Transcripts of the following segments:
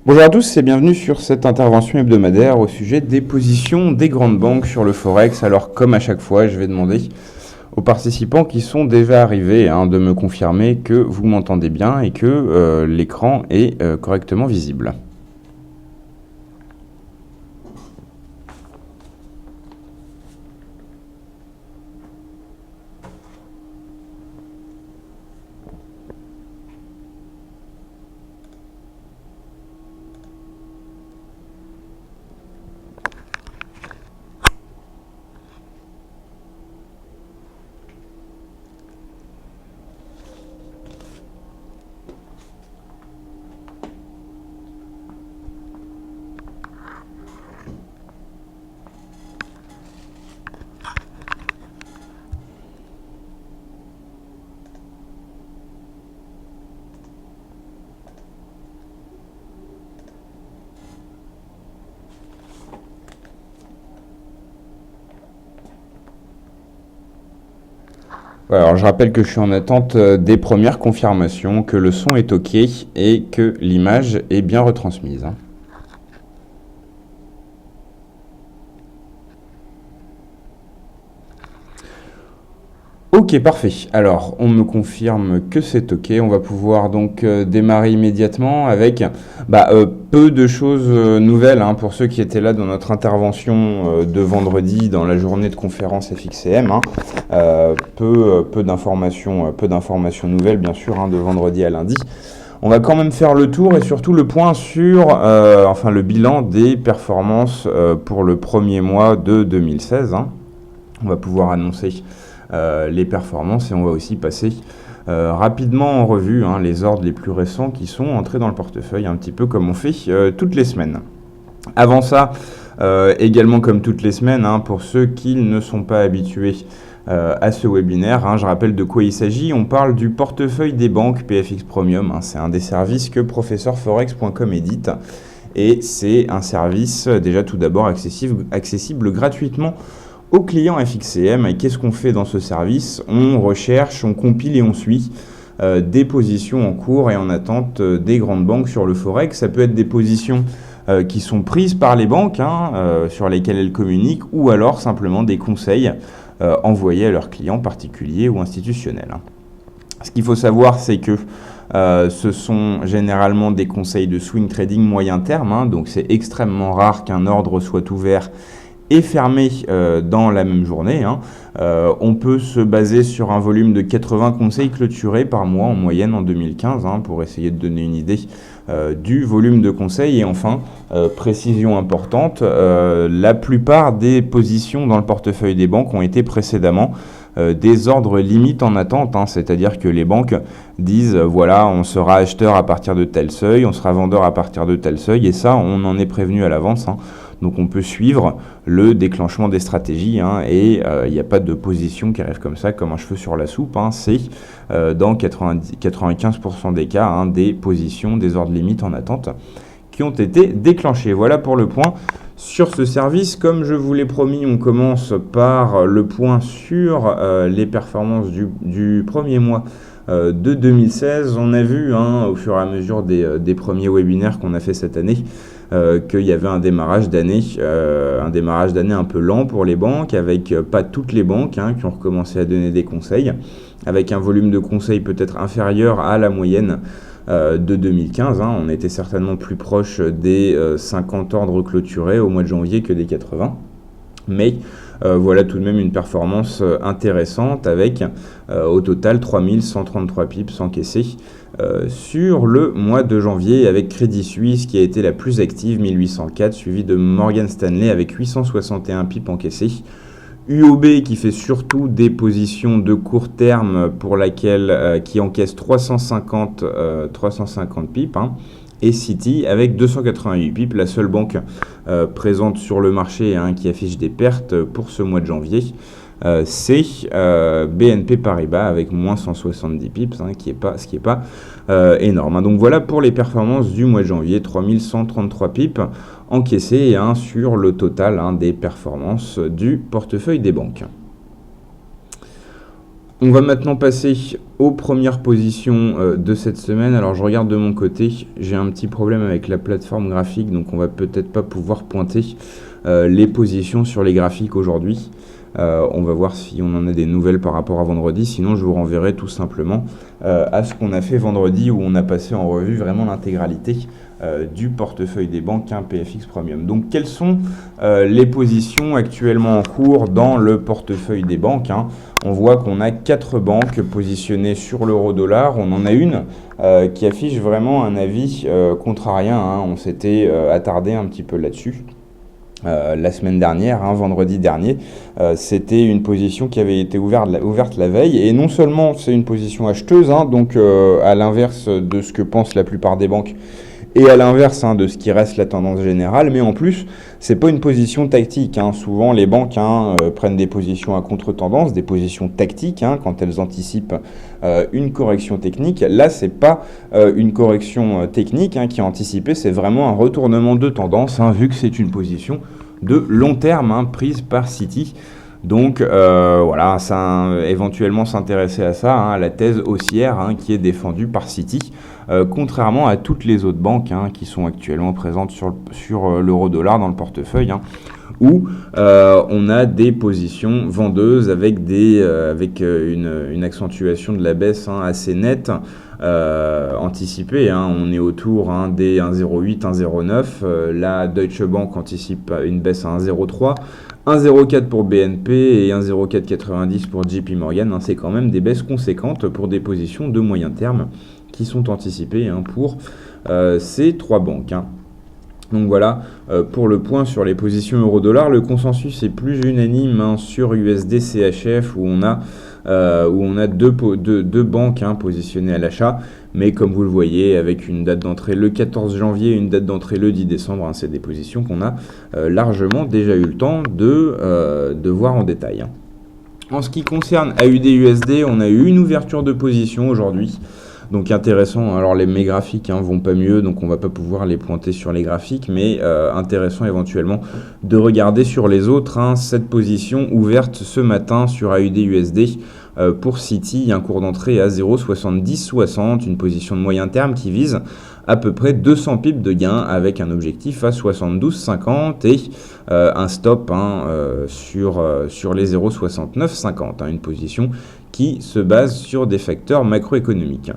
Bonjour à tous et bienvenue sur cette intervention hebdomadaire au sujet des positions des grandes banques sur le Forex. Alors comme à chaque fois, je vais demander aux participants qui sont déjà arrivés de me confirmer que vous m'entendez bien et que l'écran est correctement visible. Voilà, alors je rappelle que je suis en attente des premières confirmations, que le son est OK et que l'image est bien retransmise. Ok, parfait. Alors, on me confirme que c'est ok. On va pouvoir donc démarrer immédiatement avec peu de choses nouvelles pour ceux qui étaient là dans notre intervention de vendredi dans la journée de conférence FXCM. Peu d'informations nouvelles, bien sûr, de vendredi à lundi. On va quand même faire le tour et surtout le point sur le bilan des performances pour le premier mois de 2016. On va pouvoir annoncer les performances et on va aussi passer rapidement en revue les ordres les plus récents qui sont entrés dans le portefeuille, un petit peu comme on fait toutes les semaines. Avant ça, également comme toutes les semaines, pour ceux qui ne sont pas habitués à ce webinaire, je rappelle de quoi il s'agit. On parle du portefeuille des banques PFX Premium. C'est un des services que professeurforex.com édite et c'est un service déjà tout d'abord accessible gratuitement aux clients FXCM. Et qu'est-ce qu'on fait dans ce service? On recherche, on compile et on suit des positions en cours et en attente des grandes banques sur le Forex. Ça peut être des positions qui sont prises par les banques, sur lesquelles elles communiquent, ou alors simplement des conseils envoyés à leurs clients particuliers ou institutionnels. Ce qu'il faut savoir, c'est que ce sont généralement des conseils de swing trading moyen terme, donc c'est extrêmement rare qu'un ordre soit ouvert et fermé dans la même journée. On peut se baser sur un volume de 80 conseils clôturés par mois en moyenne en 2015 pour essayer de donner une idée du volume de conseils. Et enfin, précision importante, la plupart des positions dans le portefeuille des banques ont été précédemment des ordres limites en attente, c'est-à-dire que les banques disent voilà, on sera acheteur à partir de tel seuil, on sera vendeur à partir de tel seuil, et ça on en est prévenu à l'avance. Donc on peut suivre le déclenchement des stratégies et il n'y a pas de position qui arrive comme ça, comme un cheveu sur la soupe. C'est dans 95% des cas des positions, des ordres limites en attente qui ont été déclenchés. Voilà pour le point sur ce service. Comme je vous l'ai promis, on commence par le point sur les performances du premier mois de 2016. On a vu au fur et à mesure des premiers webinaires qu'on a fait cette année qu'il y avait un démarrage d'année un peu lent pour les banques, avec pas toutes les banques qui ont recommencé à donner des conseils, avec un volume de conseils peut-être inférieur à la moyenne de 2015. On était certainement plus proche des 50 ordres clôturés au mois de janvier que des 80. Mais voilà tout de même une performance intéressante avec au total 3133 pips encaissés sur le mois de janvier, avec Crédit Suisse qui a été la plus active, 1804, suivi de Morgan Stanley avec 861 pips encaissés. UOB qui fait surtout des positions de court terme pour laquelle qui encaisse 350 pips. Et Citi avec 288 pips, la seule banque présente sur le marché qui affiche des pertes pour ce mois de janvier. C'est BNP Paribas avec moins 170 pips, ce qui est pas énorme. Donc voilà pour les performances du mois de janvier, 3133 pips encaissés sur le total des performances du portefeuille des banques. On va maintenant passer aux premières positions de cette semaine. Alors je regarde de mon côté, j'ai un petit problème avec la plateforme graphique, donc on va peut-être pas pouvoir pointer les positions sur les graphiques aujourd'hui. On va voir si on en a des nouvelles par rapport à vendredi, sinon je vous renverrai tout simplement à ce qu'on a fait vendredi où on a passé en revue vraiment l'intégralité du portefeuille des banques PFX Premium. Donc quelles sont les positions actuellement en cours dans le portefeuille des banques, On voit qu'on a 4 banques positionnées sur l'euro-dollar. On en a une qui affiche vraiment un avis contrarien, On s'était attardé un petit peu là-dessus. La semaine dernière, vendredi dernier, c'était une position qui avait été ouverte la veille, et non seulement c'est une position acheteuse, donc à l'inverse de ce que pensent la plupart des banques, et à l'inverse de ce qui reste la tendance générale, mais en plus, c'est pas une position tactique. Souvent, les banques prennent des positions à contre-tendance, des positions tactiques, quand elles anticipent une correction technique. Là, c'est pas une correction technique qui est anticipée, c'est vraiment un retournement de tendance, vu que c'est une position de long terme prise par Citi. Donc voilà, éventuellement s'intéresser à ça, à la thèse haussière qui est défendue par Citi, contrairement à toutes les autres banques qui sont actuellement présentes sur l'euro-dollar dans le portefeuille, où on a des positions vendeuses avec une accentuation de la baisse assez nette, anticipée. On est autour des 1,08, 1,09. La Deutsche Bank anticipe une baisse à 1,03. 1,04 pour BNP et 1,0490 pour JP Morgan. C'est quand même des baisses conséquentes pour des positions de moyen terme qui sont anticipées pour ces 3 banques. Donc voilà, pour le point sur les positions euro-dollar, le consensus est plus unanime sur USD CHF où on a deux banques positionnées à l'achat, mais comme vous le voyez, avec une date d'entrée le 14 janvier et une date d'entrée le 10 décembre, c'est des positions qu'on a largement déjà eu le temps de voir en détail. En ce qui concerne AUD-USD, on a eu une ouverture de position aujourd'hui. Donc intéressant, alors mes graphiques vont pas mieux, donc on va pas pouvoir les pointer sur les graphiques, mais intéressant éventuellement de regarder sur les autres, cette position ouverte ce matin sur AUD-USD pour Citi, un cours d'entrée à 0,7060, une position de moyen terme qui vise à peu près 200 pips de gain avec un objectif à 72,50 et un stop sur les 0,6950, une position qui se base sur des facteurs macroéconomiques.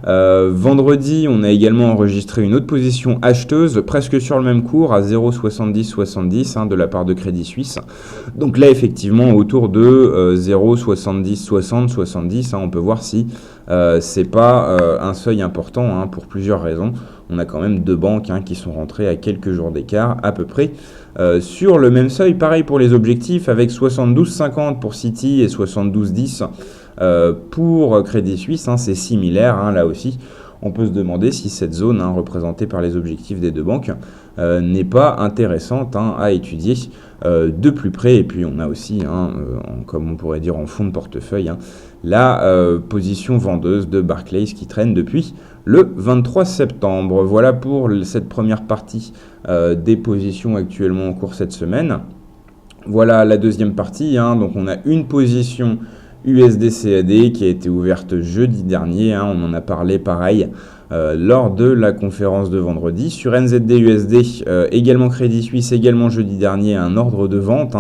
Vendredi, on a également enregistré une autre position acheteuse, presque sur le même cours, à 0,7070 de la part de Crédit Suisse. Donc là, effectivement, autour de 0,7060-70, on peut voir si c'est pas un seuil important pour plusieurs raisons. On a quand même 2 banques qui sont rentrées à quelques jours d'écart, à peu près sur le même seuil. Pareil pour les objectifs, avec 72,50 pour Citi et 72,10 pour Crédit Suisse, c'est similaire, là aussi. On peut se demander si cette zone représentée par les objectifs des 2 banques n'est pas intéressante à étudier de plus près. Et puis on a aussi, comme on pourrait dire en fond de portefeuille, la position vendeuse de Barclays qui traîne depuis le 23 septembre. Voilà pour cette première partie des positions actuellement en cours cette semaine. Voilà la deuxième partie, donc on a une position USD-CAD qui a été ouverte jeudi dernier, on en a parlé pareil lors de la conférence de vendredi. Sur NZD-USD, également Crédit Suisse, également jeudi dernier, un ordre de vente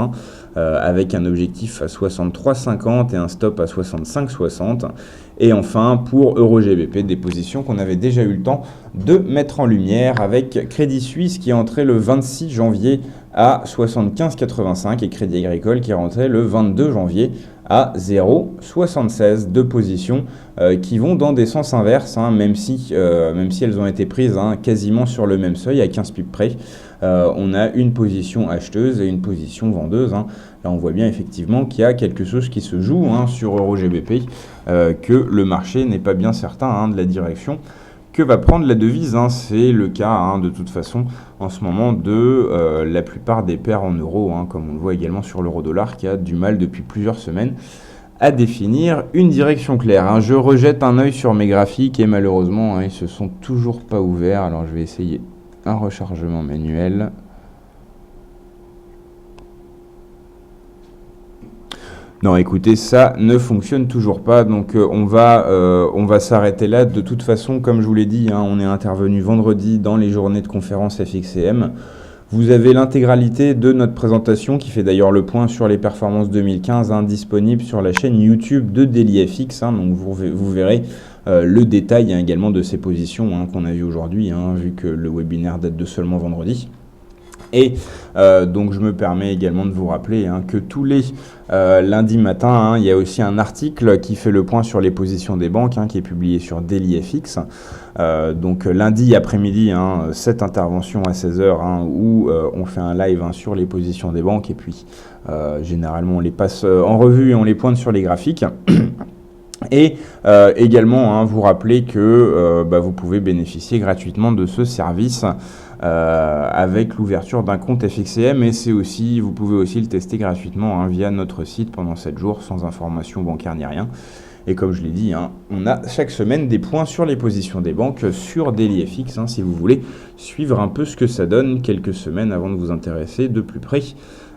avec un objectif à 63,50 et un stop à 65,60. Et enfin, pour EuroGBP, des positions qu'on avait déjà eu le temps de mettre en lumière avec Crédit Suisse qui est entré le 26 janvier à 75,85 et Crédit Agricole qui est rentré le 22 janvier à 0,76. 2 positions qui vont dans des sens inverses, même si elles ont été prises quasiment sur le même seuil à 15 pips près. On a une position acheteuse et une position vendeuse. Là, on voit bien effectivement qu'il y a quelque chose qui se joue sur EuroGBP, que le marché n'est pas bien certain de la direction que va prendre la devise. C'est le cas de toute façon en ce moment de la plupart des paires en euros, comme on le voit également sur l'euro-dollar qui a du mal depuis plusieurs semaines à définir une direction claire. Je rejette un œil sur mes graphiques et malheureusement ils se sont toujours pas ouverts. Alors je vais essayer un rechargement manuel. Non, écoutez, ça ne fonctionne toujours pas, donc on va s'arrêter là. De toute façon, comme je vous l'ai dit, hein, on est intervenu vendredi dans les journées de conférence FXCM. Vous avez l'intégralité de notre présentation qui fait d'ailleurs le point sur les performances 2015, hein, disponible sur la chaîne YouTube de DailyFX, hein, donc vous verrez le détail, hein, également de ces positions, hein, qu'on a vues aujourd'hui, hein, vu que le webinaire date de seulement vendredi. Et donc je me permets également de vous rappeler, hein, que tous les lundis matin, hein, il y a aussi un article qui fait le point sur les positions des banques, hein, qui est publié sur DailyFX. Donc lundi après-midi, hein, cette intervention à 16h, hein, où on fait un live, hein, sur les positions des banques, et puis généralement on les passe en revue et on les pointe sur les graphiques. Et également, hein, vous rappeler que vous pouvez bénéficier gratuitement de ce service avec l'ouverture d'un compte FXCM, et vous pouvez aussi le tester gratuitement, hein, via notre site pendant 7 jours sans information bancaire ni rien. Et comme je l'ai dit, hein, on a chaque semaine des points sur les positions des banques sur DailyFX, hein, si vous voulez suivre un peu ce que ça donne quelques semaines avant de vous intéresser de plus près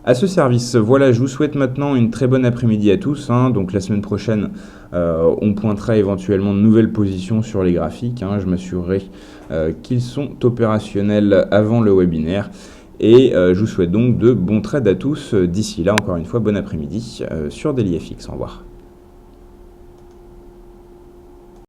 à ce service. Voilà, je vous souhaite maintenant une très bonne après-midi à tous, hein. Donc la semaine prochaine, on pointera éventuellement de nouvelles positions sur les graphiques, hein. Je m'assurerai qu'ils sont opérationnels avant le webinaire. Et je vous souhaite donc de bons trades à tous. D'ici là, encore une fois, bon après-midi sur DailyFX. Au revoir.